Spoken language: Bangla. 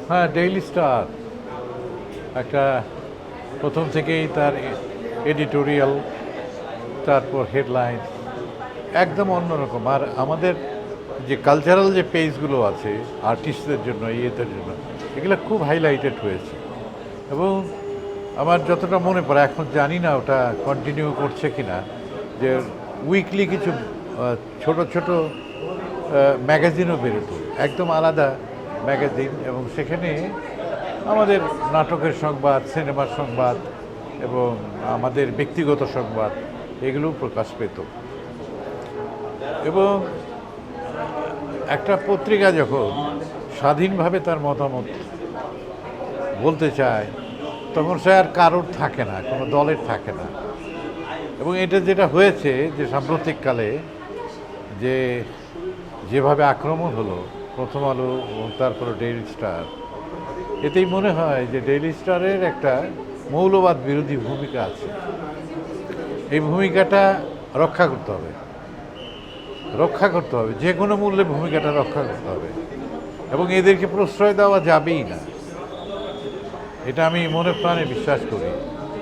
হ্যাঁ, ডেইলি স্টার একটা প্রথম থেকেই তার এডিটোরিয়াল, তারপর হেডলাইন একদম অন্যরকম। আর আমাদের যে কালচারাল যে পেজগুলো আছে আর্টিস্টদের জন্য, ইয়েদের জন্য, এগুলো খুব হাইলাইটেড হয়েছে। এবং আমার যতটা মনে পড়ে, এখন জানি না ওটা কন্টিনিউ করছে কিনা, যে উইকলি কিছু ছোট ছোট ম্যাগাজিনও বেরোতো, একদম আলাদা ম্যাগাজিন, এবং সেখানে আমাদের নাটকের সংবাদ, সিনেমার সংবাদ এবং আমাদের ব্যক্তিগত সংবাদ এগুলো প্রকাশ পেত। এবং একটা পত্রিকা যখন স্বাধীনভাবে তার মতামত বলতে চায়, তখন সে আর কারোর থাকে না, কোনো দলের থাকে না। এবং এটা যেটা হয়েছে যে সাম্প্রতিককালে যে যেভাবে আক্রমণ হলো প্রথম আলো এবং তারপরে ডেইলি স্টার, এতেই মনে হয় যে ডেইলি স্টারের একটা মৌলবাদ বিরোধী ভূমিকা আছে। এই ভূমিকাটা রক্ষা করতে হবে, যে কোনো মূল্যে ভূমিকাটা রক্ষা করতে হবে, এবং এদেরকে প্রশ্রয় দেওয়া যাবেই না। এটা আমি মনে প্রাণে বিশ্বাস করি।